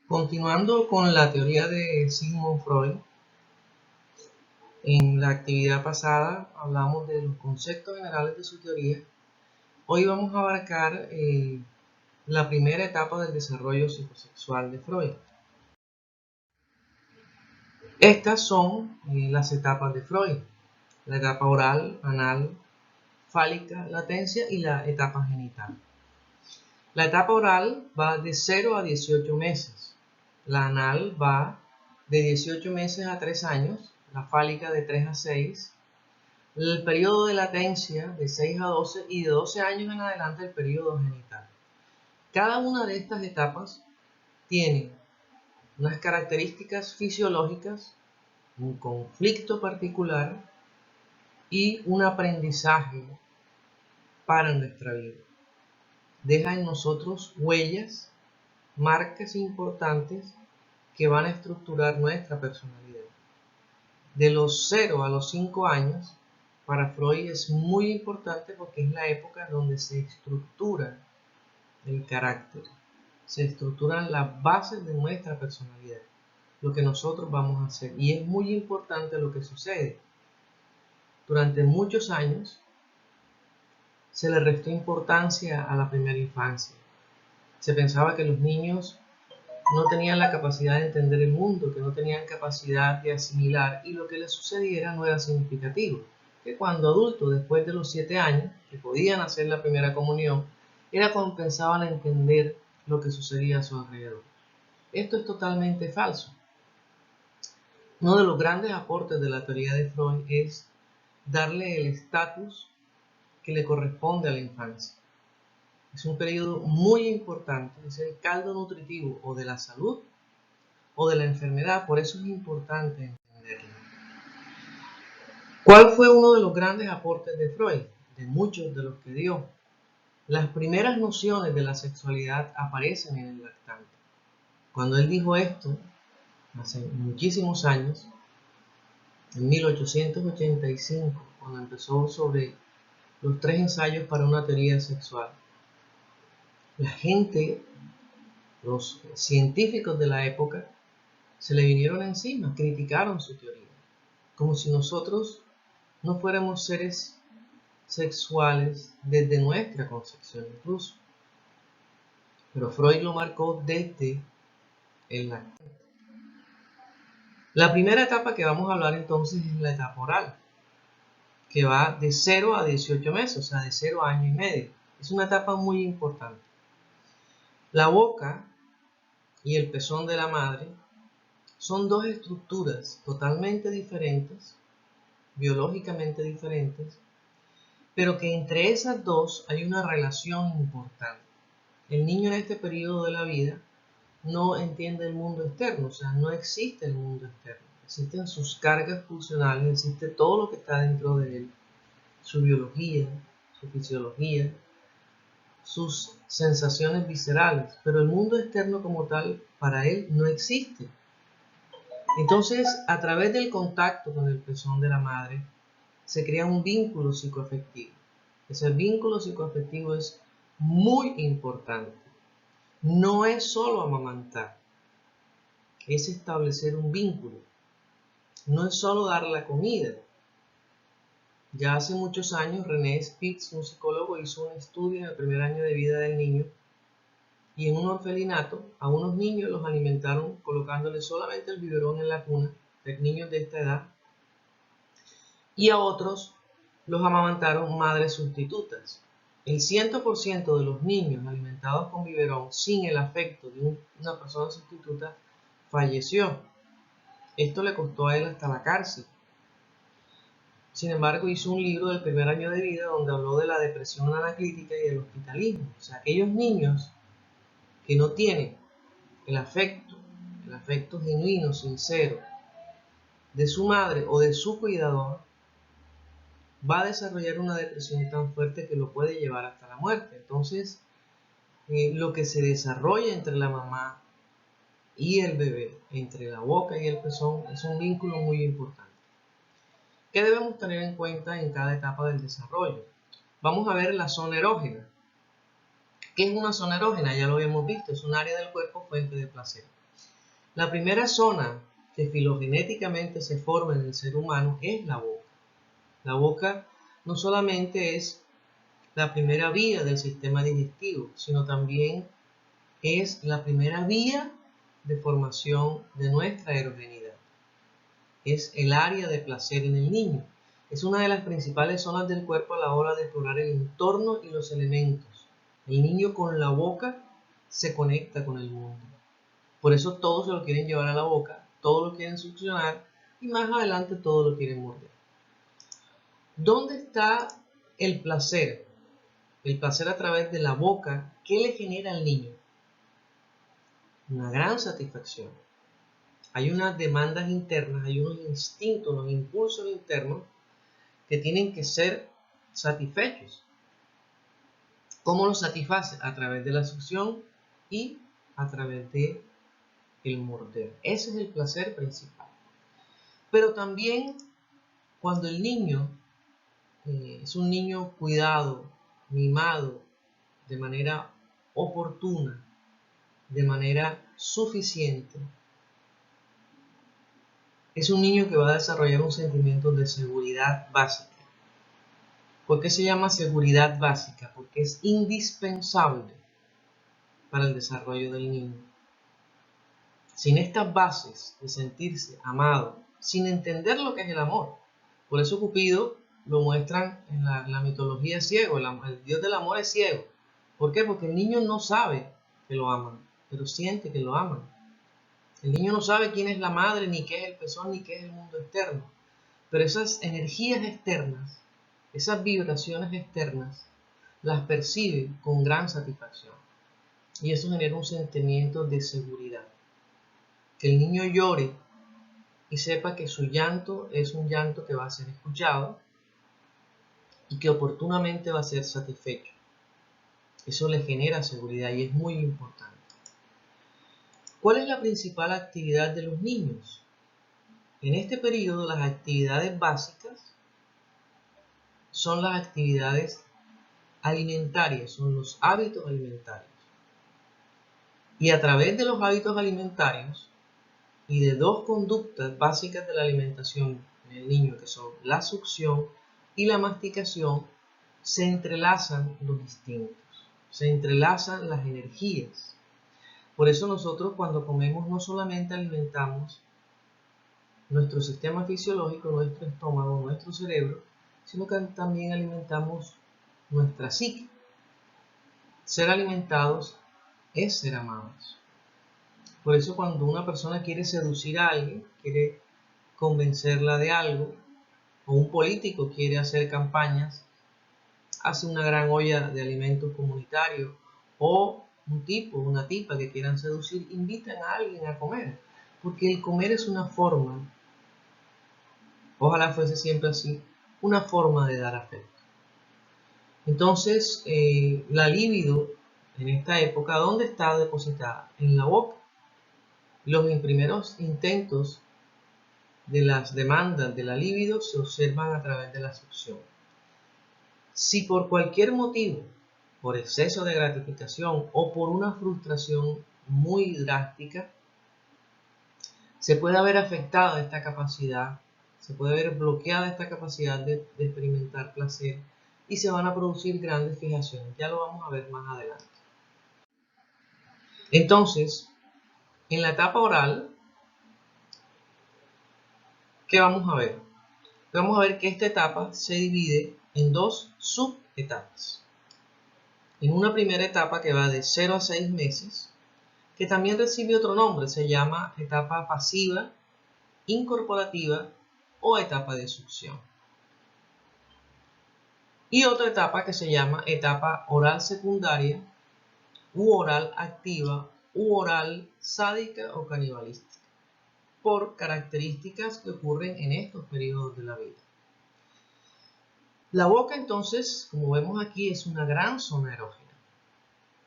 Continuando con la teoría de Sigmund Freud, en la actividad pasada hablamos de los conceptos generales de su teoría. Hoy vamos a abarcar la primera etapa del desarrollo psicosexual de Freud. Estas son las etapas de Freud: la etapa oral, anal, fálica, latencia y la etapa genital. La etapa oral va de 0 a 18 meses, la anal va de 18 meses a 3 años, la fálica de 3 a 6, el periodo de latencia de 6 a 12 y de 12 años en adelante el periodo genital. Cada una de estas etapas tiene unas características fisiológicas, un conflicto particular y un aprendizaje para nuestra vida. Deja en nosotros huellas, marcas importantes que van a estructurar nuestra personalidad. De los 0 a los 5 años, para Freud es muy importante porque es la época donde se estructura el carácter, se estructuran las bases de nuestra personalidad, lo que nosotros vamos a hacer. Y es muy importante lo que sucede. Durante muchos años se le restó importancia a la primera infancia. Se pensaba que los niños no tenían la capacidad de entender el mundo, que no tenían capacidad de asimilar, y lo que les sucediera no era significativo. Que cuando adultos, después de los 7 años, que podían hacer la primera comunión, era cuando empezaban a entender lo que sucedía a su alrededor. Esto es totalmente falso. Uno de los grandes aportes de la teoría de Freud es darle el estatus que le corresponde a la infancia. Es un periodo muy importante, es el caldo nutritivo o de la salud o de la enfermedad, por eso es importante entenderlo. ¿Cuál fue uno de los grandes aportes de Freud? De muchos de los que dio. Las primeras nociones de la sexualidad aparecen en el lactante. Cuando él dijo esto, hace muchísimos años, en 1885, cuando empezó sobre los 3 ensayos para una teoría sexual, la gente, los científicos de la época, se le vinieron encima, criticaron su teoría, como si nosotros no fuéramos seres sexuales desde nuestra concepción incluso. Pero Freud lo marcó desde el lactante. La primera etapa que vamos a hablar entonces es la etapa oral, que va de 0 a 18 meses, o sea, de 0 a año y medio. Es una etapa muy importante. La boca y el pezón de la madre son dos estructuras totalmente diferentes, biológicamente diferentes, pero que entre esas dos hay una relación importante. El niño en este periodo de la vida no entiende el mundo externo, o sea, no existe el mundo externo. Existen sus cargas funcionales, existe todo lo que está dentro de él, su biología, su fisiología, sus sensaciones viscerales, pero el mundo externo como tal para él no existe. Entonces, a través del contacto con el pezón de la madre, se crea un vínculo psicoafectivo. Ese vínculo psicoafectivo es muy importante. No es solo amamantar, es establecer un vínculo. No es solo dar la comida. Ya hace muchos años René Spitz, un psicólogo, hizo un estudio en el primer año de vida del niño, y en un orfelinato a unos niños los alimentaron colocándoles solamente el biberón en la cuna, de niños de esta edad, y a otros los amamantaron madres sustitutas. El 100% de los niños alimentados con biberón sin el afecto de una persona sustituta falleció. Esto le costó a él hasta la cárcel. Sin embargo, hizo un libro del primer año de vida donde habló de la depresión anaclítica y del hospitalismo. O sea, aquellos niños que no tienen el afecto genuino, sincero, de su madre o de su cuidador, va a desarrollar una depresión tan fuerte que lo puede llevar hasta la muerte. Entonces, lo que se desarrolla entre la mamá y el bebé, entre la boca y el pezón, es un vínculo muy importante. ¿Qué debemos tener en cuenta en cada etapa del desarrollo? Vamos a ver la zona erógena. ¿Qué es una zona erógena? Ya lo habíamos visto, es un área del cuerpo fuente de placer. La primera zona que filogenéticamente se forma en el ser humano es la boca. La boca no solamente es la primera vía del sistema digestivo, sino también es la primera vía de formación de nuestra erogenidad. Es el área de placer en el niño. Es una de las principales zonas del cuerpo a la hora de explorar el entorno y los elementos. El niño con la boca se conecta con el mundo. Por eso todo se lo quieren llevar a la boca, todo lo quieren succionar y más adelante todo lo quieren morder. ¿Dónde está el placer? El placer a través de la boca, ¿qué le genera al niño? Una gran satisfacción. Hay unas demandas internas, hay unos instintos, unos impulsos internos que tienen que ser satisfechos. ¿Cómo los satisface? A través de la succión y a través de el morder. Ese es el placer principal. Pero también cuando el niño es un niño cuidado, mimado, de manera oportuna, de manera suficiente, es un niño que va a desarrollar un sentimiento de seguridad básica. ¿Por qué se llama seguridad básica? Porque es indispensable para el desarrollo del niño. Sin estas bases de sentirse amado, sin entender lo que es el amor. Por eso Cupido lo muestran en la mitología ciego, el dios del amor es ciego. ¿Por qué? Porque el niño no sabe que lo aman, pero siente que lo aman. El niño no sabe quién es la madre, ni qué es el pezón, ni qué es el mundo externo. Pero esas energías externas, esas vibraciones externas, las percibe con gran satisfacción. Y eso genera un sentimiento de seguridad. Que el niño llore y sepa que su llanto es un llanto que va a ser escuchado y que oportunamente va a ser satisfecho. Eso le genera seguridad y es muy importante. ¿Cuál es la principal actividad de los niños? En este periodo las actividades básicas son las actividades alimentarias, son los hábitos alimentarios. Y a través de los hábitos alimentarios y de dos conductas básicas de la alimentación en el niño, que son la succión y la masticación, se entrelazan los instintos, se entrelazan las energías. Por eso nosotros cuando comemos no solamente alimentamos nuestro sistema fisiológico, nuestro estómago, nuestro cerebro, sino que también alimentamos nuestra psique. Ser alimentados es ser amados. Por eso cuando una persona quiere seducir a alguien, quiere convencerla de algo, o un político quiere hacer campañas, hace una gran olla de alimentos comunitarios, o un tipo, una tipa que quieran seducir, invitan a alguien a comer, porque el comer es una forma, ojalá fuese siempre así, una forma de dar afecto. Entonces, la libido en esta época, ¿dónde está depositada? En la boca. Los primeros intentos de las demandas de la libido se observan a través de la succión. Si por cualquier motivo, por exceso de gratificación o por una frustración muy drástica, se puede haber afectada esta capacidad, se puede haber bloqueada esta capacidad de experimentar placer y se van a producir grandes fijaciones. Ya lo vamos a ver más adelante. Entonces, en la etapa oral, ¿qué vamos a ver? Vamos a ver que esta etapa se divide en dos subetapas. En una primera etapa que va de 0 a 6 meses, que también recibe otro nombre, se llama etapa pasiva, incorporativa o etapa de succión. Y otra etapa que se llama etapa oral secundaria, u oral activa, u oral sádica o canibalística, por características que ocurren en estos periodos de la vida. La boca entonces, como vemos aquí, es una gran zona erógena.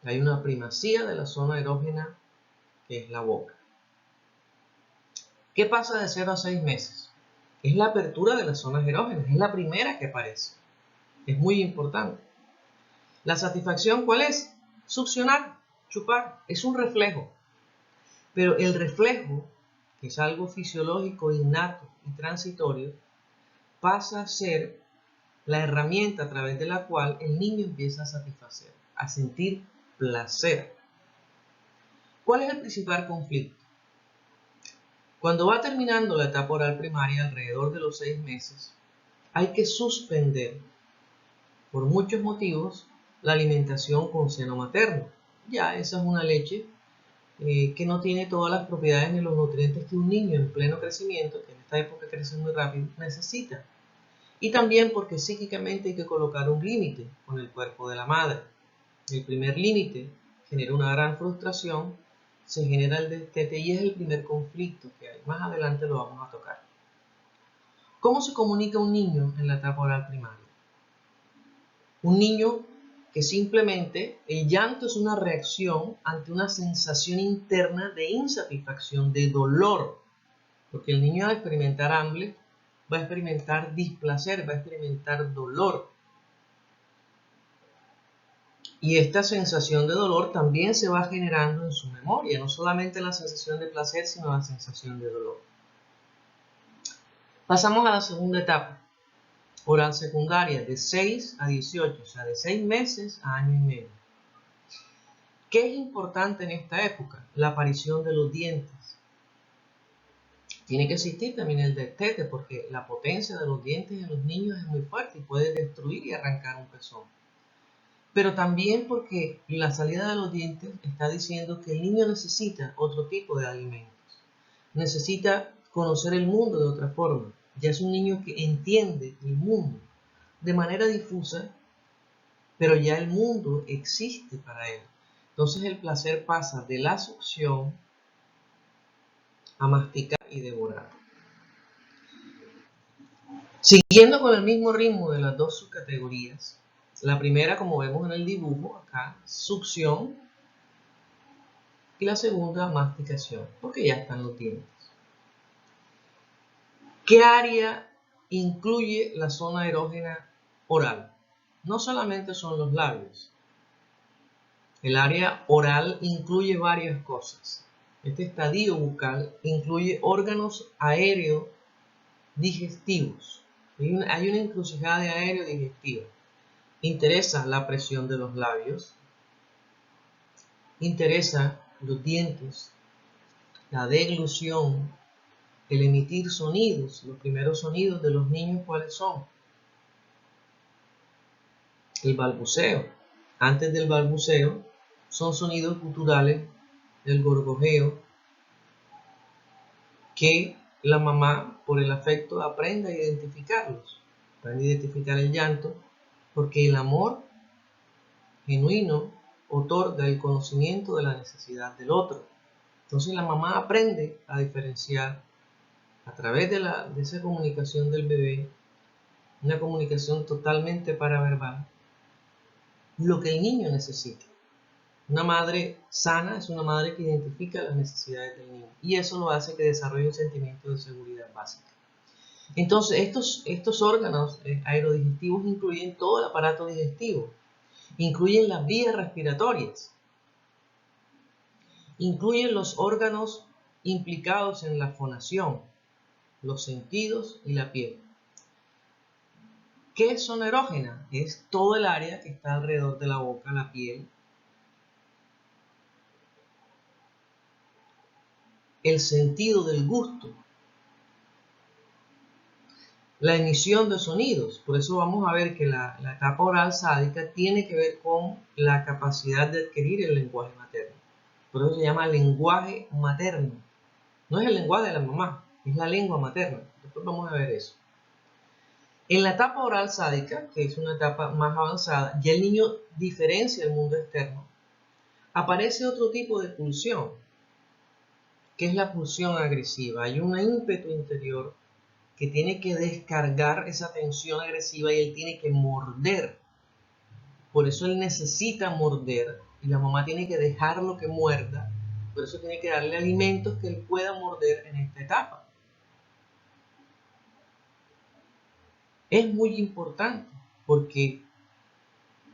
Hay una primacía de la zona erógena que es la boca. ¿Qué pasa de 0 a 6 meses? Es la apertura de las zonas erógenas, es la primera que aparece. Es muy importante. ¿La satisfacción cuál es? Succionar, chupar, es un reflejo. Pero el reflejo, que es algo fisiológico, innato y transitorio, pasa a ser la herramienta a través de la cual el niño empieza a satisfacer, a sentir placer. ¿Cuál es el principal conflicto? Cuando va terminando la etapa oral primaria, alrededor de los 6 meses, hay que suspender, por muchos motivos, la alimentación con seno materno. Ya esa es una leche que no tiene todas las propiedades ni los nutrientes que un niño en pleno crecimiento, que en esta época crece muy rápido, necesita. Y también porque psíquicamente hay que colocar un límite con el cuerpo de la madre. El primer límite genera una gran frustración, se genera el destete y es el primer conflicto que hay. Más adelante lo vamos a tocar. ¿Cómo se comunica un niño en la etapa oral primaria? Un niño que simplemente el llanto es una reacción ante una sensación interna de insatisfacción, de dolor, porque el niño al experimentar hambre va a experimentar displacer, va a experimentar dolor. Y esta sensación de dolor también se va generando en su memoria, no solamente la sensación de placer, sino la sensación de dolor. Pasamos a la segunda etapa, oral secundaria, de 6 a 18, o sea, de 6 meses a año y medio. ¿Qué es importante en esta época? La aparición de los dientes. Tiene que existir también el destete, porque la potencia de los dientes en los niños es muy fuerte y puede destruir y arrancar un pezón. Pero también porque la salida de los dientes está diciendo que el niño necesita otro tipo de alimentos. Necesita conocer el mundo de otra forma. Ya es un niño que entiende el mundo de manera difusa, pero ya el mundo existe para él. Entonces el placer pasa de la succión a masticar y devorar. Siguiendo con el mismo ritmo de las dos subcategorías, la primera, como vemos en el dibujo acá, succión, y la segunda, masticación, porque ya están los dientes. ¿Qué área incluye la zona erógena oral? No solamente son los labios. El área oral incluye varias cosas. Este estadio bucal incluye órganos aéreos digestivos. Hay una encrucijada de aéreo digestivo. Interesa la presión de los labios, interesa los dientes, la deglución, el emitir sonidos. Los primeros sonidos de los niños, ¿cuáles son? El balbuceo. Antes del balbuceo son sonidos guturales, el gorgojeo, que la mamá, por el afecto, aprende a identificarlos. Aprende a identificar el llanto, porque el amor genuino otorga el conocimiento de la necesidad del otro. Entonces la mamá aprende a diferenciar a través de esa comunicación del bebé, una comunicación totalmente paraverbal, lo que el niño necesita. Una madre sana es una madre que identifica las necesidades del niño y eso lo hace que desarrolle un sentimiento de seguridad básica. Entonces estos órganos aerodigestivos incluyen todo el aparato digestivo, incluyen las vías respiratorias, incluyen los órganos implicados en la fonación, los sentidos y la piel. ¿Qué es zona erógena? Es todo el área que está alrededor de la boca, la piel, el sentido del gusto, la emisión de sonidos. Por eso vamos a ver que la etapa oral sádica tiene que ver con la capacidad de adquirir el lenguaje materno. Por eso se llama lenguaje materno. No es el lenguaje de la mamá, es la lengua materna. Después vamos a ver eso. En la etapa oral sádica, que es una etapa más avanzada, ya el niño diferencia el mundo externo. Aparece otro tipo de pulsión, que es la pulsión agresiva. Hay un ímpetu interior que tiene que descargar esa tensión agresiva y él tiene que morder. Por eso él necesita morder y la mamá tiene que dejarlo que muerda. Por eso tiene que darle alimentos que él pueda morder en esta etapa. Es muy importante porque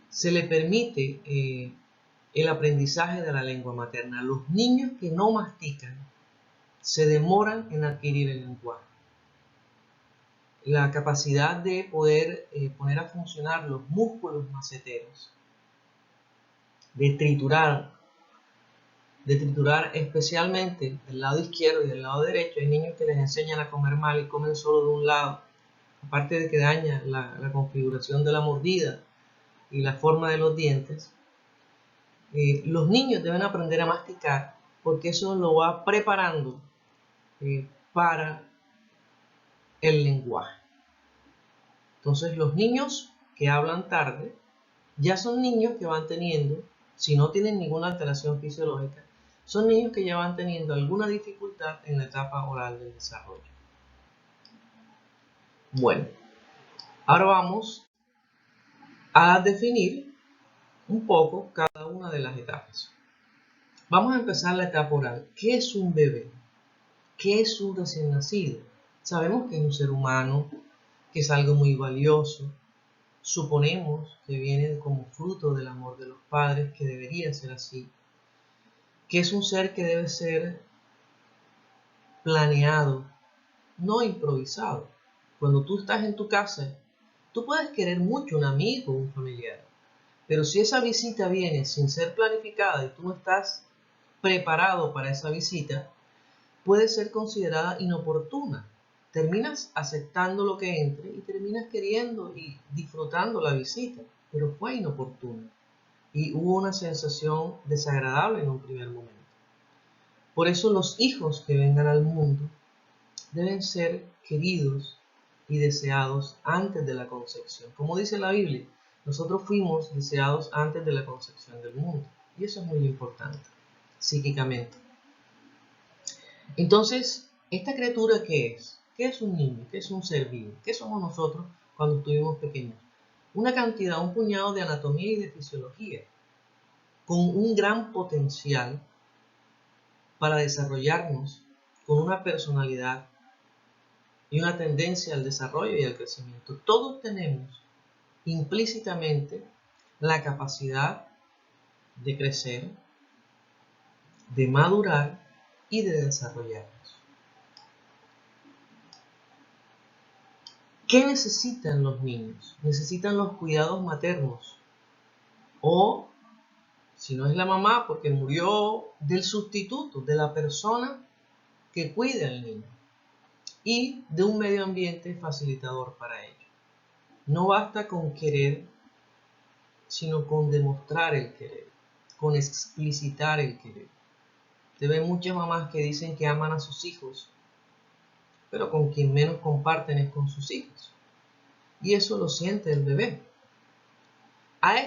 se le permite el aprendizaje de la lengua materna. Los niños que no mastican se demoran en adquirir el lenguaje. La capacidad de poder poner a funcionar los músculos maceteros, de triturar especialmente del lado izquierdo y del lado derecho. Hay niños que les enseñan a comer mal y comen solo de un lado, aparte de que daña la configuración de la mordida y la forma de los dientes. Los niños deben aprender a masticar porque eso lo va preparando para el lenguaje. Entonces los niños que hablan tarde ya son niños que van teniendo, si no tienen ninguna alteración fisiológica, son niños que ya van teniendo alguna dificultad en la etapa oral del desarrollo. Bueno, ahora vamos a definir un poco cada una de las etapas. Vamos a empezar la etapa oral. ¿Qué es un bebé? ¿Qué es un recién nacido? Sabemos que es un ser humano, que es algo muy valioso. Suponemos que viene como fruto del amor de los padres, que debería ser así. Que es un ser que debe ser planeado, no improvisado. Cuando tú estás en tu casa, tú puedes querer mucho a un amigo o un familiar, pero si esa visita viene sin ser planificada y tú no estás preparado para esa visita, puede ser considerada inoportuna. Terminas aceptando lo que entre y terminas queriendo y disfrutando la visita, pero fue inoportuna y hubo una sensación desagradable en un primer momento. Por eso los hijos que vengan al mundo deben ser queridos y deseados antes de la concepción. Como dice la Biblia, nosotros fuimos deseados antes de la concepción del mundo. Y eso es muy importante, psíquicamente. Entonces, ¿esta criatura qué es? ¿Qué es un niño? ¿Qué es un ser vivo? ¿Qué somos nosotros cuando estuvimos pequeños? Una cantidad, un puñado de anatomía y de fisiología, con un gran potencial para desarrollarnos, con una personalidad y una tendencia al desarrollo y al crecimiento. Todos tenemos implícitamente la capacidad de crecer, de madurar y de desarrollarnos. ¿Qué necesitan los niños? Necesitan los cuidados maternos o, si no es la mamá, porque murió, del sustituto, de la persona que cuide al niño y de un medio ambiente facilitador para ello. No basta con querer, sino con demostrar el querer, con explicitar el querer. Te ven muchas mamás que dicen que aman a sus hijos, pero con quien menos comparten es con sus hijos. Y eso lo siente el bebé. A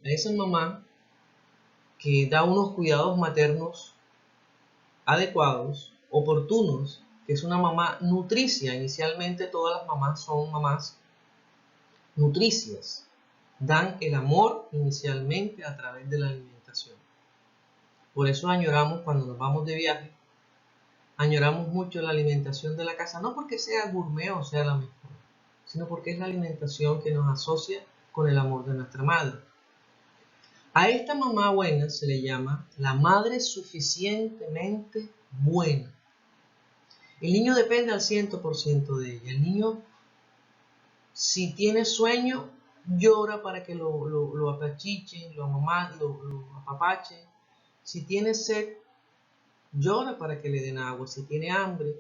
esa mamá que da unos cuidados maternos adecuados, oportunos, que es una mamá nutricia. Inicialmente todas las mamás son mamás nutricias. Dan el amor inicialmente a través de la alimentación. Por eso añoramos cuando nos vamos de viaje, añoramos mucho la alimentación de la casa, no porque sea gourmet o sea la mejor, sino porque es la alimentación que nos asocia con el amor de nuestra madre. A esta mamá buena se le llama la madre suficientemente buena. El niño depende al 100% de ella. El niño, si tiene sueño, llora para que lo apachichen, lo apapachen. Si tiene sed, llora para que le den agua. Si tiene hambre,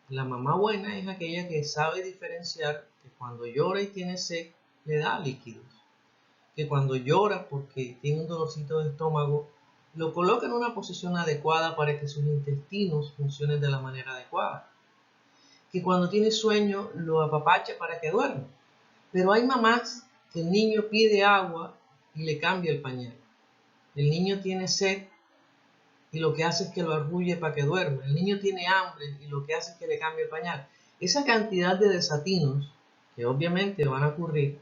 la mamá buena es aquella que sabe diferenciar que cuando llora y tiene sed, le da líquidos. Que cuando llora porque tiene un dolorcito de estómago, lo coloca en una posición adecuada para que sus intestinos funcionen de la manera adecuada. Que cuando tiene sueño, lo apapacha para que duerma. Pero hay mamás que el niño pide agua y le cambia el pañal. El niño tiene sed y lo que hace es que lo arrulle para que duerma. El niño tiene hambre y lo que hace es que le cambie el pañal. Esa cantidad de desatinos, que obviamente van a ocurrir,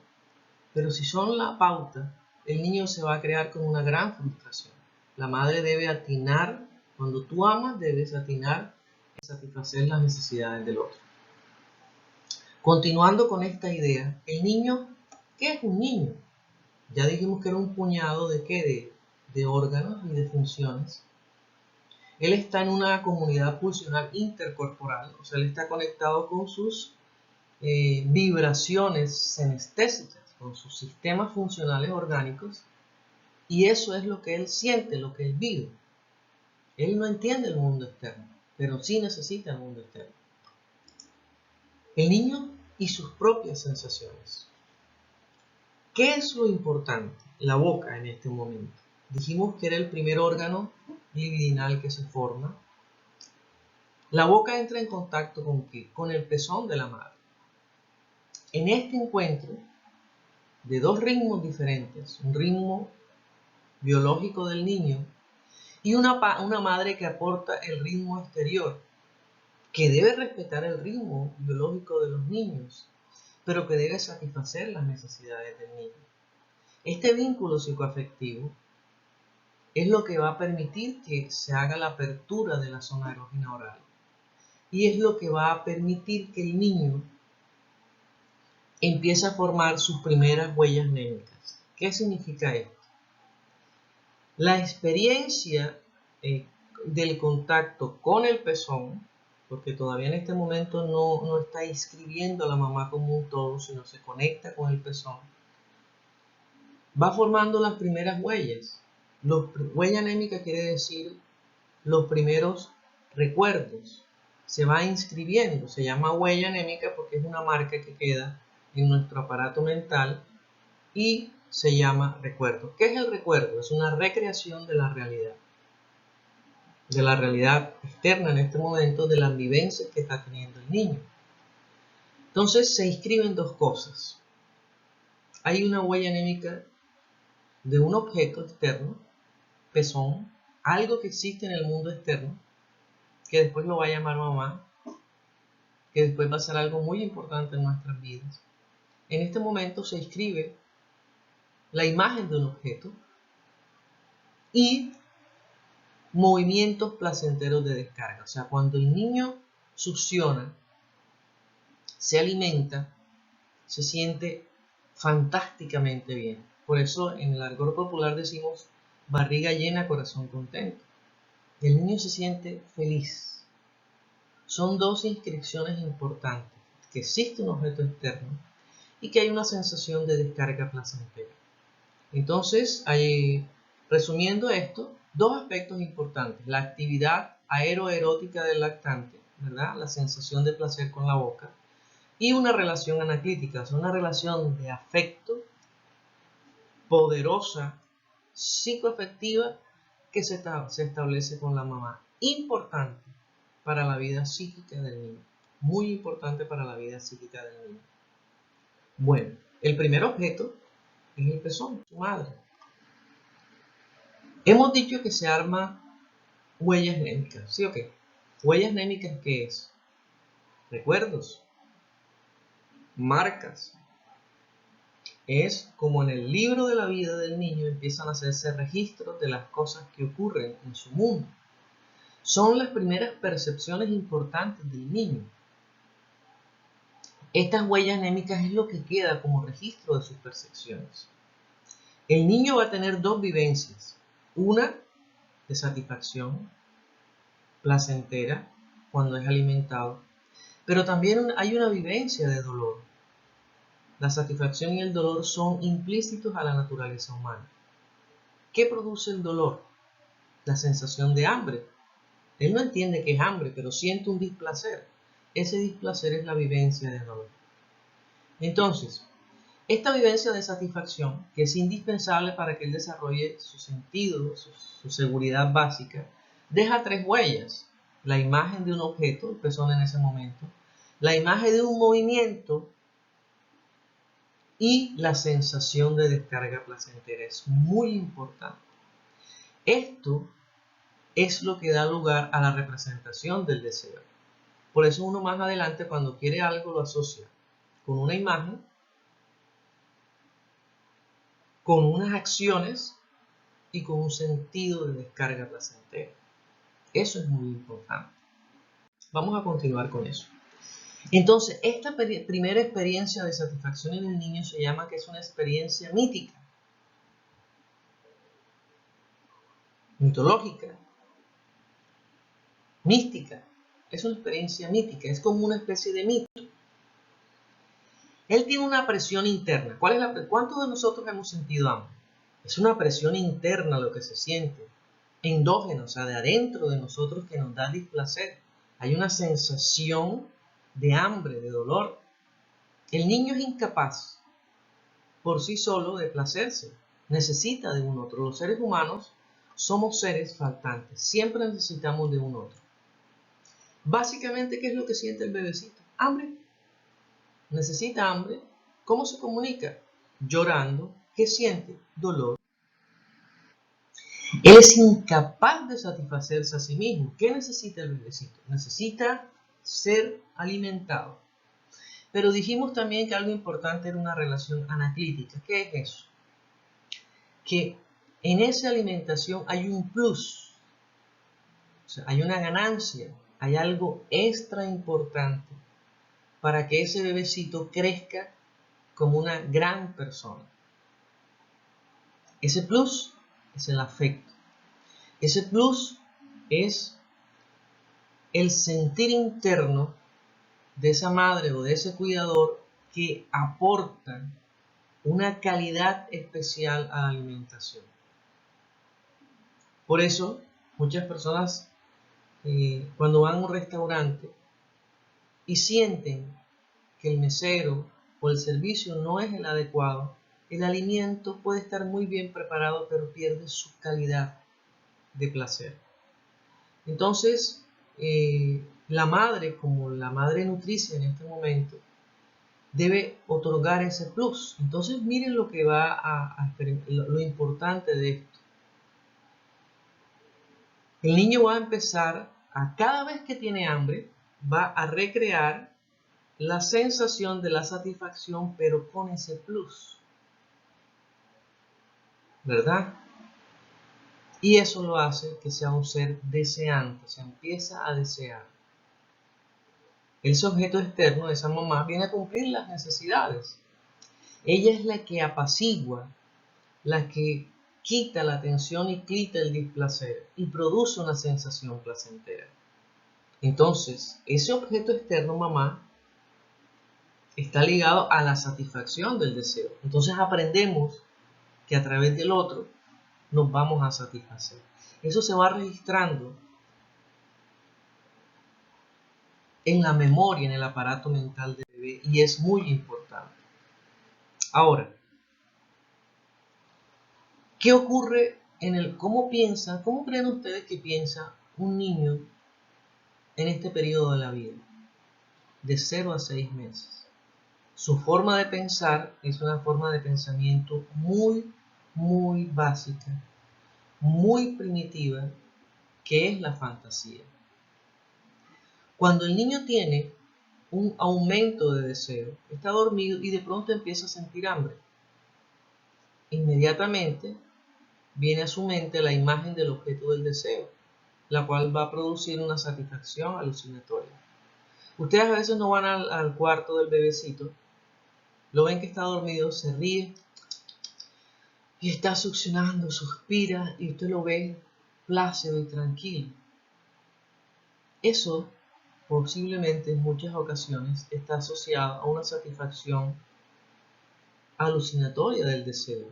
pero si son la pauta, el niño se va a crear con una gran frustración. La madre debe atinar, cuando tú amas, debes atinar y satisfacer las necesidades del otro. Continuando con esta idea, el niño, ¿qué es un niño? Ya dijimos que era un puñado de de órganos y de funciones. Él está en una comunidad pulsional intercorporal, o sea, él está conectado con sus vibraciones senestésicas, con sus sistemas funcionales orgánicos, y eso es lo que él siente, lo que él vive. Él no entiende el mundo externo, pero sí necesita el mundo externo. El niño y sus propias sensaciones. ¿Qué es lo importante? La boca en este momento. Dijimos que era el primer órgano libidinal que se forma. La boca entra en contacto ¿con qué? Con el pezón de la madre. En este encuentro de dos ritmos diferentes, un ritmo biológico del niño y una madre que aporta el ritmo exterior, que debe respetar el ritmo biológico de los niños, pero que debe satisfacer las necesidades del niño. Este vínculo psicoafectivo es lo que va a permitir que se haga la apertura de la zona erógena oral y es lo que va a permitir que el niño empiece a formar sus primeras huellas némicas. ¿Qué significa esto? La experiencia del contacto con el pezón, porque todavía en este momento no está inscribiendo a la mamá como un todo, sino se conecta con el pezón, va formando las primeras huellas. Huella anémica quiere decir los primeros recuerdos. Se va inscribiendo, se llama huella anémica porque es una marca que queda en nuestro aparato mental y se llama recuerdo. ¿Qué es el recuerdo? Es una recreación de la realidad externa en este momento, de las vivencias que está teniendo el niño. Entonces se inscriben dos cosas. Hay una huella anémica de un objeto externo, pezón, algo que existe en el mundo externo, que después lo va a llamar mamá, que después va a ser algo muy importante en nuestras vidas. En este momento se inscribe la imagen de un objeto y movimientos placenteros de descarga. O sea, cuando el niño succiona, se alimenta, se siente fantásticamente bien. Por eso en el argot popular decimos barriga llena, corazón contento. El niño se siente feliz. Son dos inscripciones importantes, que existe un objeto externo y que hay una sensación de descarga placentera. Entonces, resumiendo esto, dos aspectos importantes: la actividad aeroerótica del lactante, ¿verdad? La sensación de placer con la boca, y una relación anaclítica, o sea, una relación de afecto poderosa, psicoafectiva, que se establece con la mamá. Importante para la vida psíquica del niño. Muy importante para la vida psíquica del niño. Bueno, el primer objeto es el pezón, su madre. Hemos dicho que se arma huellas némicas, ¿sí o qué? Huellas némicas, ¿qué es? Recuerdos, marcas. Es como en el libro de la vida del niño empiezan a hacerse registros de las cosas que ocurren en su mundo. Son las primeras percepciones importantes del niño. Estas huellas némicas es lo que queda como registro de sus percepciones. El niño va a tener dos vivencias. Una de satisfacción placentera cuando es alimentado, pero también hay una vivencia de dolor. La satisfacción y el dolor son implícitos a la naturaleza humana. ¿Qué produce el dolor? La sensación de hambre. Él no entiende que es hambre, pero siente un displacer. Ese displacer es la vivencia de dolor. Entonces, esta vivencia de satisfacción, que es indispensable para que él desarrolle su sentido, su seguridad básica, deja tres huellas: la imagen de un objeto, el pezón en ese momento, la imagen de un movimiento y la sensación de descarga placentera. Es muy importante. Esto es lo que da lugar a la representación del deseo. Por eso uno más adelante, cuando quiere algo, lo asocia con una imagen, con unas acciones y con un sentido de descarga placentera. Eso es muy importante. Vamos a continuar con eso. Entonces, esta primera experiencia de satisfacción en el niño se llama que es una experiencia mítica. mitológica, mística. Es una experiencia mítica, es como una especie de mito. Él tiene una presión interna. ¿Cuántos de nosotros hemos sentido hambre? Es una presión interna lo que se siente, endógena, o sea, de adentro de nosotros, que nos da displacer. Hay una sensación de hambre, de dolor. El niño es incapaz por sí solo de placerse, necesita de un otro. Los seres humanos somos seres faltantes, siempre necesitamos de un otro. Básicamente, ¿qué es lo que siente el bebecito? Hambre. Necesita hambre. ¿Cómo se comunica? Llorando. ¿Qué siente? Dolor. Él es incapaz de satisfacerse a sí mismo. ¿Qué necesita el bebecito? Necesita ser alimentado. Pero dijimos también que algo importante era una relación anaclítica. ¿Qué es eso? Que en esa alimentación hay un plus, o sea, hay una ganancia, hay algo extra importante para que ese bebecito crezca como una gran persona. Ese plus es el afecto. Ese plus es el sentir interno de esa madre o de ese cuidador que aporta una calidad especial a la alimentación. Por eso, muchas personas cuando van a un restaurante y sienten que el mesero o el servicio no es el adecuado, el alimento puede estar muy bien preparado, pero pierde su calidad de placer. Entonces, la madre, como la madre nutricia en este momento, debe otorgar ese plus. Entonces, miren lo que lo importante de esto. El niño va a empezar a, cada vez que tiene hambre, va a recrear la sensación de la satisfacción, pero con ese plus, ¿verdad? Y eso lo hace que sea un ser deseante, se empieza a desear. Ese objeto externo de esa mamá viene a cumplir las necesidades. Ella es la que apacigua, la que quita la tensión y quita el displacer y produce una sensación placentera. Entonces, ese objeto externo, mamá, está ligado a la satisfacción del deseo. Entonces aprendemos que a través del otro nos vamos a satisfacer. Eso se va registrando en la memoria, en el aparato mental del bebé, y es muy importante. Ahora, ¿qué ocurre cómo creen ustedes que piensa un niño en este periodo de la vida? De 0 a 6 meses. Su forma de pensar es una forma de pensamiento muy, muy básica, muy primitiva, que es la fantasía. Cuando el niño tiene un aumento de deseo, está dormido y de pronto empieza a sentir hambre, inmediatamente viene a su mente la imagen del objeto del deseo, la cual va a producir una satisfacción alucinatoria. Ustedes a veces no van al cuarto del bebecito, lo ven que está dormido, se ríe y está succionando, suspira, y usted lo ve plácido y tranquilo. Eso posiblemente en muchas ocasiones está asociado a una satisfacción alucinatoria del deseo.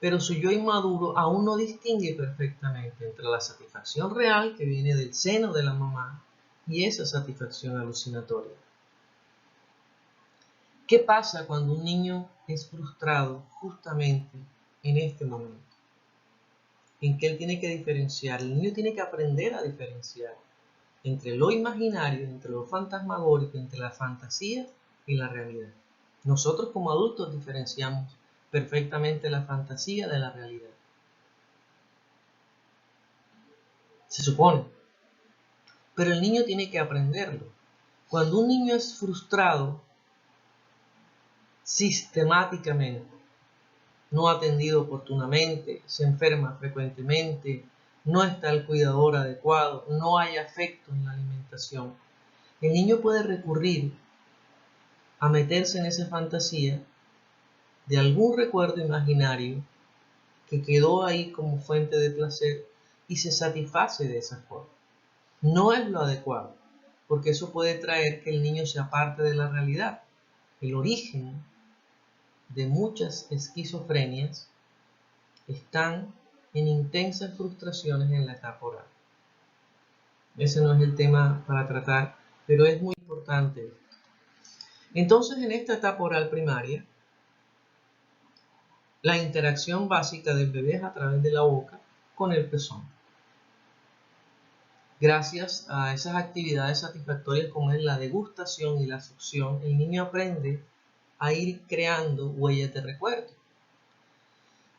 Pero su yo inmaduro aún no distingue perfectamente entre la satisfacción real que viene del seno de la mamá y esa satisfacción alucinatoria. ¿Qué pasa cuando un niño es frustrado justamente en este momento? En que él tiene que diferenciar, el niño tiene que aprender a diferenciar entre lo imaginario, entre lo fantasmagórico, entre la fantasía y la realidad. Nosotros como adultos diferenciamos perfectamente la fantasía de la realidad. Se supone. Pero el niño tiene que aprenderlo. Cuando un niño es frustrado sistemáticamente, no atendido oportunamente, se enferma frecuentemente, no está el cuidador adecuado, no hay afecto en la alimentación, el niño puede recurrir a meterse en esa fantasía de algún recuerdo imaginario que quedó ahí como fuente de placer y se satisface de esa forma. No es lo adecuado, porque eso puede traer que el niño se aparte de la realidad. El origen de muchas esquizofrenias están en intensas frustraciones en la etapa oral. Ese no es el tema para tratar, pero es muy importante. Entonces, en esta etapa oral primaria, la interacción básica del bebé es a través de la boca con el pezón. Gracias a esas actividades satisfactorias como es la degustación y la succión, el niño aprende a ir creando huellas de recuerdo.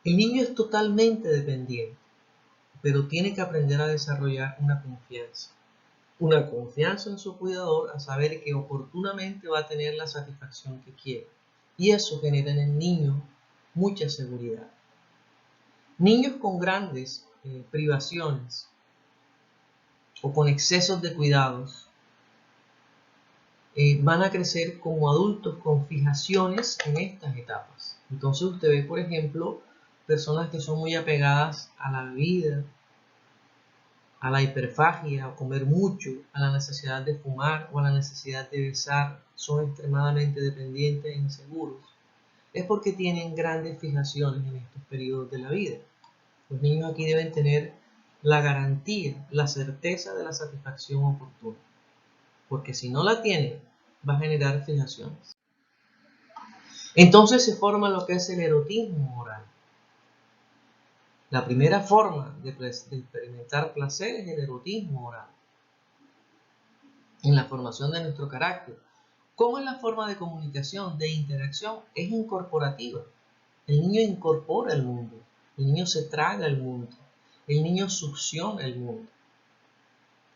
El niño es totalmente dependiente, pero tiene que aprender a desarrollar una confianza. Una confianza en su cuidador a saber que oportunamente va a tener la satisfacción que quiere. Y eso genera en el niño mucha seguridad. Niños con grandes privaciones o con excesos de cuidados van a crecer como adultos con fijaciones en estas etapas. Entonces usted ve, por ejemplo, personas que son muy apegadas a la bebida, a la hiperfagia, a comer mucho, a la necesidad de fumar o a la necesidad de besar, son extremadamente dependientes e inseguros. Es porque tienen grandes fijaciones en estos periodos de la vida. Los niños aquí deben tener la garantía, la certeza de la satisfacción oportuna, porque si no la tienen, va a generar fijaciones. Entonces se forma lo que es el erotismo oral. La primera forma de experimentar placer es el erotismo oral, en la formación de nuestro carácter. ¿Cómo es la forma de comunicación, de interacción? Es incorporativa. El niño incorpora el mundo, el niño se traga el mundo, el niño succiona el mundo.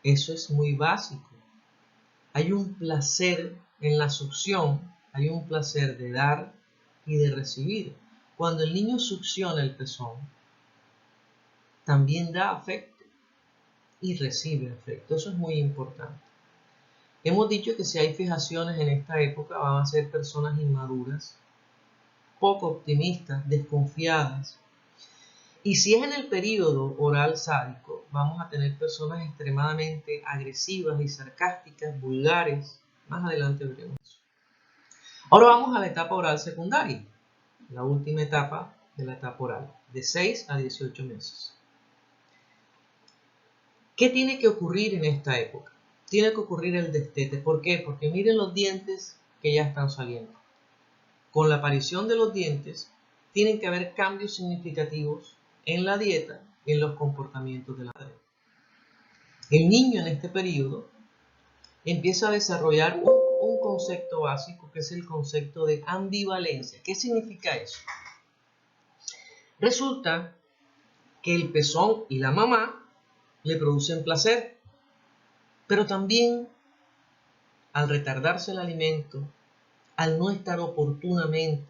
Eso es muy básico. Hay un placer en la succión, hay un placer de dar y de recibir. Cuando el niño succiona el pezón, también da afecto y recibe afecto. Eso es muy importante. Hemos dicho que si hay fijaciones en esta época van a ser personas inmaduras, poco optimistas, desconfiadas. Y si es en el periodo oral sádico, vamos a tener personas extremadamente agresivas y sarcásticas, vulgares. Más adelante veremos eso. Ahora vamos a la etapa oral secundaria, la última etapa de la etapa oral, de 6 a 18 meses. ¿Qué tiene que ocurrir en esta época? Tiene que ocurrir el destete. ¿Por qué? Porque miren los dientes que ya están saliendo. Con la aparición de los dientes, tienen que haber cambios significativos en la dieta y en los comportamientos de la madre. El niño en este periodo empieza a desarrollar un concepto básico que es el concepto de ambivalencia. ¿Qué significa eso? Resulta que el pezón y la mamá le producen placer, pero también al retardarse el alimento, al no estar oportunamente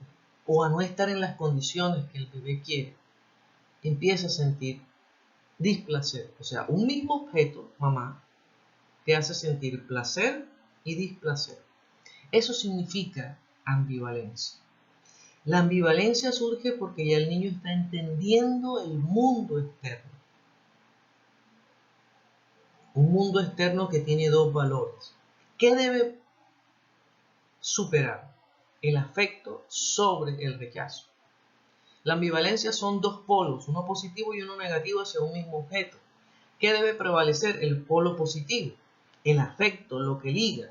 o a no estar en las condiciones que el bebé quiere, empieza a sentir displacer. O sea, un mismo objeto, mamá, te hace sentir placer y displacer. Eso significa ambivalencia. La ambivalencia surge porque ya el niño está entendiendo el mundo externo. Un mundo externo que tiene dos valores. ¿Qué debe superar? El afecto sobre el rechazo. La ambivalencia son dos polos, uno positivo y uno negativo hacia un mismo objeto. ¿Qué debe prevalecer? El polo positivo, el afecto, lo que liga.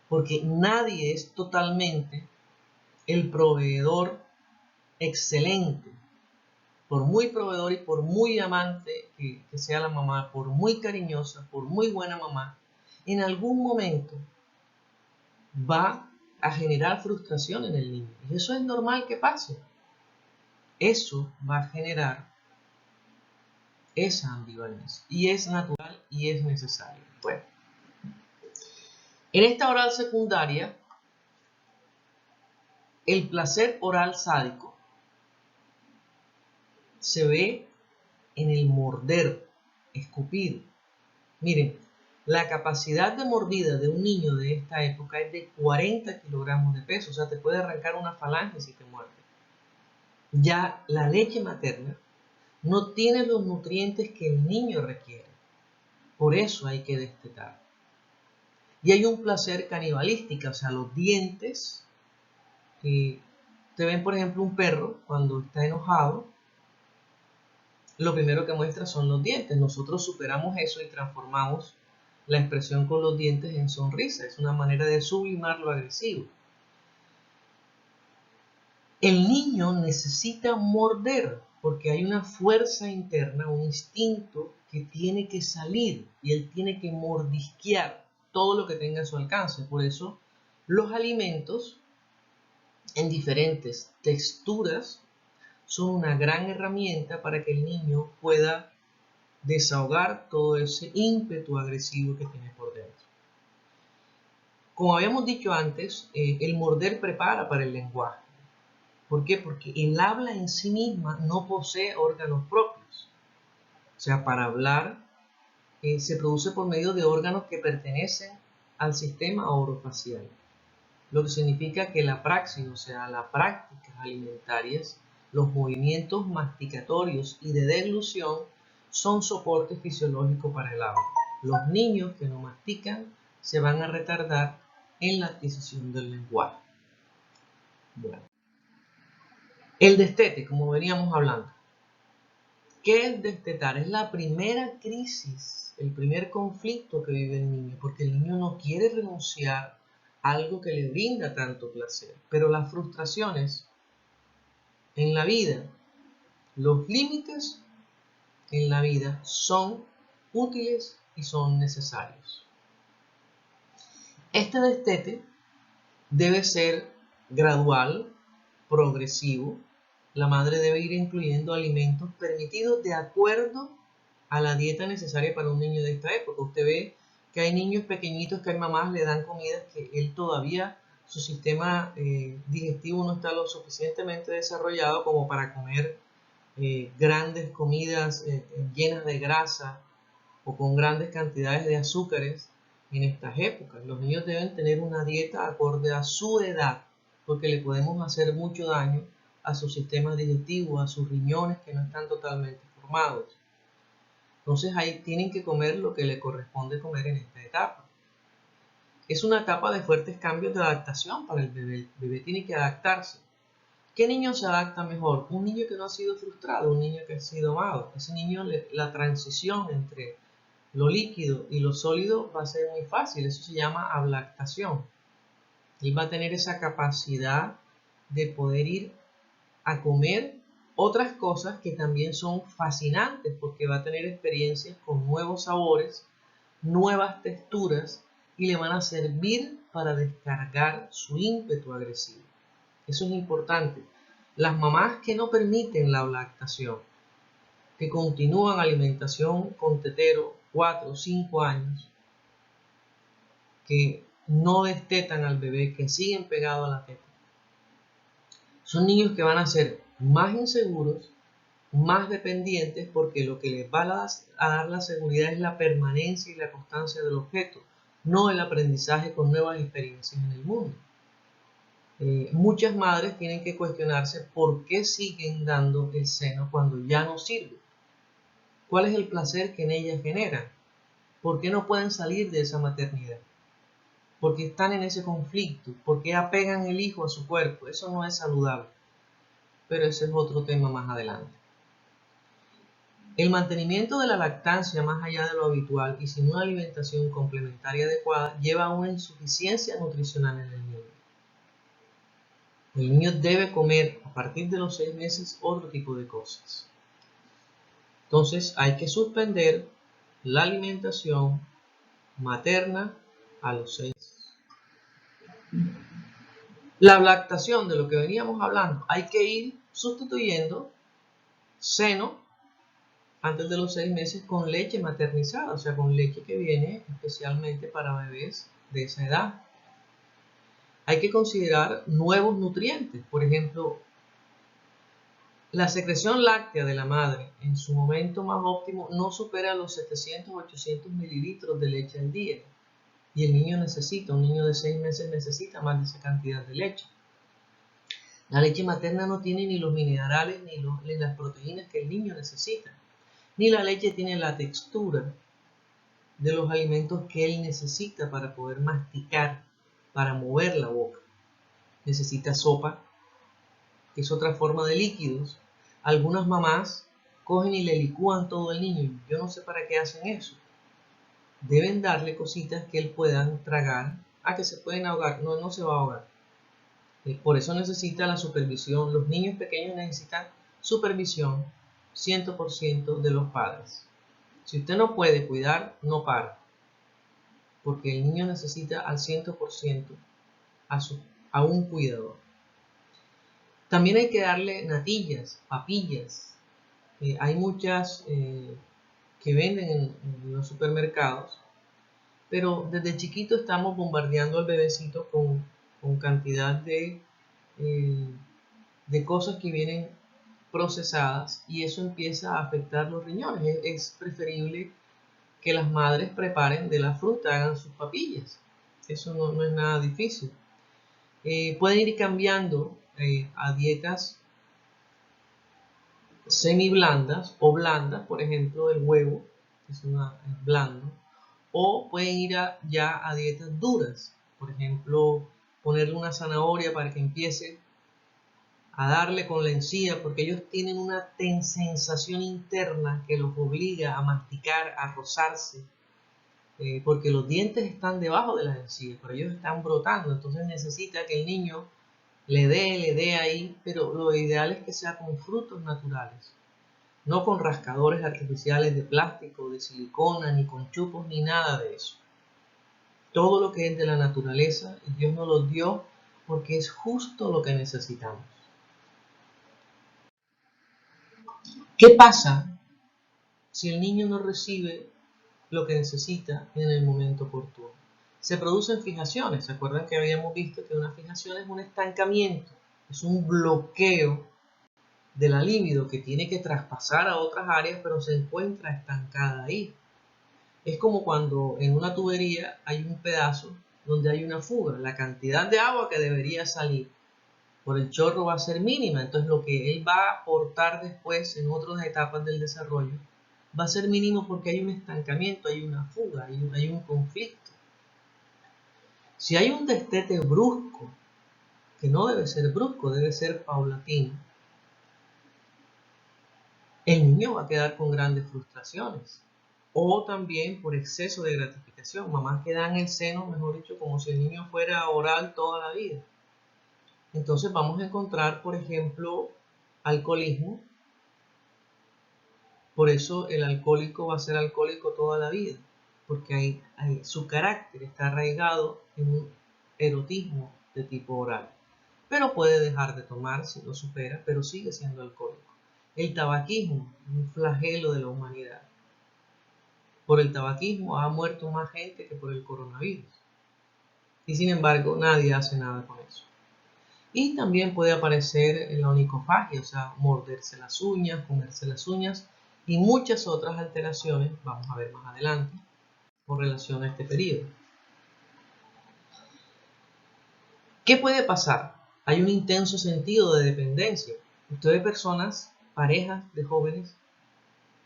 Porque nadie es totalmente el proveedor excelente. Por muy proveedor y por muy amante que sea la mamá, por muy cariñosa, por muy buena mamá, en algún momento va a generar frustración en el niño. Y eso es normal que pase. Eso va a generar esa ambivalencia. Y es natural y es necesario. Bueno, en esta oral secundaria, el placer oral sádico se ve en el morder, escupir. Miren, la capacidad de mordida de un niño de esta época es de 40 kilogramos de peso. O sea, te puede arrancar una falange si te muerde. Ya la leche materna no tiene los nutrientes que el niño requiere. Por eso hay que destetar. Y hay un placer canibalístico, o sea, los dientes. Te ven, por ejemplo, un perro cuando está enojado, lo primero que muestra son los dientes. Nosotros superamos eso y transformamos la expresión con los dientes en sonrisa. Es una manera de sublimar lo agresivo. El niño necesita morder porque hay una fuerza interna, un instinto que tiene que salir y él tiene que mordisquear todo lo que tenga a su alcance. Por eso los alimentos en diferentes texturas son una gran herramienta para que el niño pueda desahogar todo ese ímpetu agresivo que tiene por dentro. Como habíamos dicho antes, el morder prepara para el lenguaje. ¿Por qué? Porque el habla en sí misma no posee órganos propios. O sea, para hablar se produce por medio de órganos que pertenecen al sistema orofacial. Lo que significa que la praxis, o sea, las prácticas alimentarias, los movimientos masticatorios y de deglución son soporte fisiológico para el habla. Los niños que no mastican se van a retardar en la adquisición del lenguaje. Bueno. El destete, como veníamos hablando. ¿Qué es destetar? Es la primera crisis, el primer conflicto que vive el niño, porque el niño no quiere renunciar a algo que le brinda tanto placer. Pero las frustraciones en la vida, los límites en la vida son útiles y son necesarios. Este destete debe ser gradual, progresivo. La madre debe ir incluyendo alimentos permitidos de acuerdo a la dieta necesaria para un niño de esta época. Usted ve que hay niños pequeñitos que hay mamás le dan comidas que él todavía, su sistema digestivo no está lo suficientemente desarrollado como para comer grandes comidas llenas de grasa o con grandes cantidades de azúcares en estas épocas. Los niños deben tener una dieta acorde a su edad, porque le podemos hacer mucho daño a su sistema digestivo, a sus riñones que no están totalmente formados. Entonces ahí tienen que comer lo que le corresponde comer en esta etapa. Es una etapa de fuertes cambios de adaptación para el bebé. El bebé tiene que adaptarse. ¿Qué niño se adapta mejor? Un niño que no ha sido frustrado, un niño que ha sido amado. Ese niño, la transición entre lo líquido y lo sólido va a ser muy fácil. Eso se llama ablactación. Él va a tener esa capacidad de poder ir a comer otras cosas que también son fascinantes porque va a tener experiencias con nuevos sabores, nuevas texturas y le van a servir para descargar su ímpetu agresivo. Eso es importante. Las mamás que no permiten la lactación, que continúan alimentación con tetero 4 o 5 años, que no destetan al bebé, que siguen pegados a la teta, son niños que van a ser más inseguros, más dependientes, porque lo que les va a dar la seguridad es la permanencia y la constancia del objeto, no el aprendizaje con nuevas experiencias en el mundo. Muchas madres tienen que cuestionarse por qué siguen dando el seno cuando ya no sirve. ¿Cuál es el placer que en ellas genera? ¿Por qué no pueden salir de esa maternidad? ¿Por qué están en ese conflicto? ¿Por qué apegan el hijo a su cuerpo? Eso no es saludable. Pero ese es otro tema más adelante. El mantenimiento de la lactancia más allá de lo habitual y sin una alimentación complementaria adecuada lleva a una insuficiencia nutricional en el niño. El niño debe comer a partir de los 6 meses otro tipo de cosas. Entonces hay que suspender la alimentación materna a los 6 meses. La lactación, de lo que veníamos hablando, hay que ir sustituyendo seno antes de los 6 meses con leche maternizada, o sea, con leche que viene especialmente para bebés de esa edad. Hay que considerar nuevos nutrientes, por ejemplo, la secreción láctea de la madre en su momento más óptimo no supera los 700-800 mililitros de leche al día. Y el niño un niño de 6 meses necesita más de esa cantidad de leche. La leche materna no tiene ni los minerales ni las proteínas que el niño necesita, ni la leche tiene la textura de los alimentos que él necesita para poder masticar, para mover la boca. Necesita sopa, que es otra forma de líquidos. Algunas mamás cogen y le licúan todo al niño. Yo no sé para qué hacen eso. Deben darle cositas que él pueda tragar. Que se pueden ahogar. No, no se va a ahogar. Por eso necesita la supervisión. Los niños pequeños necesitan supervisión 100% de los padres. Si usted no puede cuidar, no para. Porque el niño necesita al 100% a un cuidador. También hay que darle natillas, papillas. Hay muchas que venden en los supermercados, pero desde chiquito estamos bombardeando al bebecito con cantidad de cosas que vienen procesadas y eso empieza a afectar los riñones. Es preferible que las madres preparen de la fruta, hagan sus papillas. Eso no es nada difícil. Pueden ir cambiando a dietas semi blandas o blandas, por ejemplo el huevo es blando, o pueden ir ya a dietas duras, por ejemplo ponerle una zanahoria para que empiece a darle con la encía, porque ellos tienen una sensación interna que los obliga a masticar, a rozarse, porque los dientes están debajo de las encías, pero ellos están brotando, entonces necesita que el niño le dé ahí, pero lo ideal es que sea con frutos naturales, no con rascadores artificiales de plástico, de silicona, ni con chupos, ni nada de eso. Todo lo que es de la naturaleza, Dios nos lo dio porque es justo lo que necesitamos. ¿Qué pasa si el niño no recibe lo que necesita en el momento oportuno? Se producen fijaciones. ¿Se acuerdan que habíamos visto que una fijación es un estancamiento? Es un bloqueo de la libido que tiene que traspasar a otras áreas, pero se encuentra estancada ahí. Es como cuando en una tubería hay un pedazo donde hay una fuga. La cantidad de agua que debería salir por el chorro va a ser mínima. Entonces lo que él va a aportar después en otras etapas del desarrollo va a ser mínimo porque hay un estancamiento, hay una fuga, hay un conflicto. Si hay un destete brusco, que no debe ser brusco, debe ser paulatino, el niño va a quedar con grandes frustraciones. O también por exceso de gratificación. Mamás que dan el seno, mejor dicho, como si el niño fuera oral toda la vida. Entonces vamos a encontrar, por ejemplo, alcoholismo. Por eso el alcohólico va a ser alcohólico toda la vida. Porque su carácter está arraigado en un erotismo de tipo oral. Pero puede dejar de tomar si lo supera, pero sigue siendo alcohólico. El tabaquismo, un flagelo de la humanidad. Por el tabaquismo ha muerto más gente que por el coronavirus. Y sin embargo, nadie hace nada con eso. Y también puede aparecer la onicofagia, o sea, morderse las uñas, comerse las uñas y muchas otras alteraciones, vamos a ver más adelante, con relación a este periodo. ¿Qué puede pasar? Hay un intenso sentido de dependencia. Usted ve personas, parejas de jóvenes,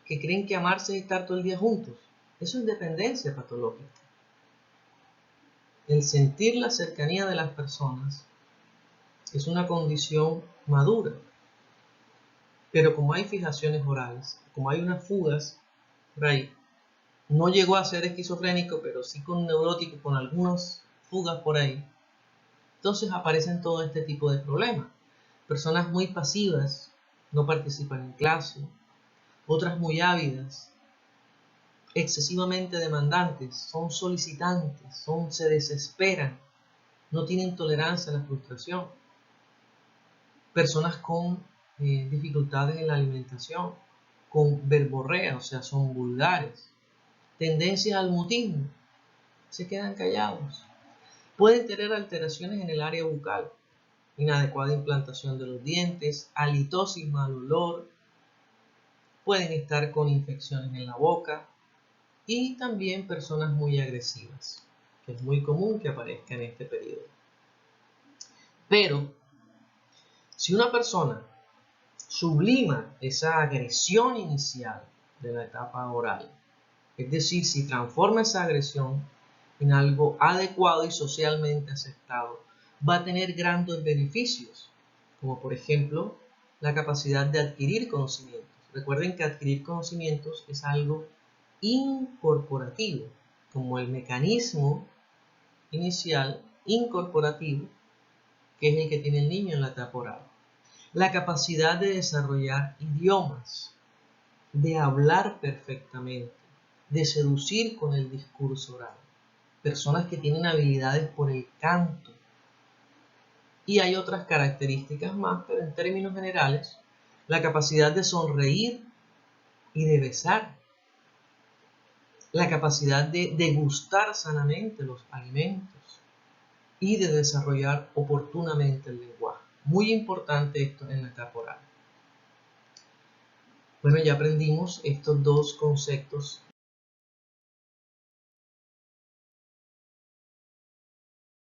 que creen que amarse es estar todo el día juntos. Eso es dependencia patológica. El sentir la cercanía de las personas es una condición madura. Pero como hay fijaciones orales, como hay unas fugas por ahí, no llegó a ser esquizofrénico, pero sí con neurótico, con algunas fugas por ahí. Entonces aparecen todo este tipo de problemas. Personas muy pasivas no participan en clase, otras muy ávidas, excesivamente demandantes, son solicitantes, se desesperan, no tienen tolerancia a la frustración. Personas con dificultades en la alimentación, con verborrea, o sea, son vulgares, tendencias al mutismo, se quedan callados. Pueden tener alteraciones en el área bucal, inadecuada implantación de los dientes, halitosis, mal olor, pueden estar con infecciones en la boca y también personas muy agresivas, que es muy común que aparezca en este periodo. Pero Si una persona sublima esa agresión inicial de la etapa oral, es decir, si transforma esa agresión en algo adecuado y socialmente aceptado, va a tener grandes beneficios, como por ejemplo la capacidad de adquirir conocimientos. Recuerden que adquirir conocimientos es algo incorporativo, como el mecanismo inicial incorporativo, que es el que tiene el niño en la etapa oral. La capacidad de desarrollar idiomas, de hablar perfectamente, de seducir con el discurso oral. Personas que tienen habilidades por el canto. Y hay otras características más, pero en términos generales, la capacidad de sonreír y de besar. La capacidad de degustar sanamente los alimentos y de desarrollar oportunamente el lenguaje. Muy importante esto en la etapa oral. Bueno, ya aprendimos estos dos conceptos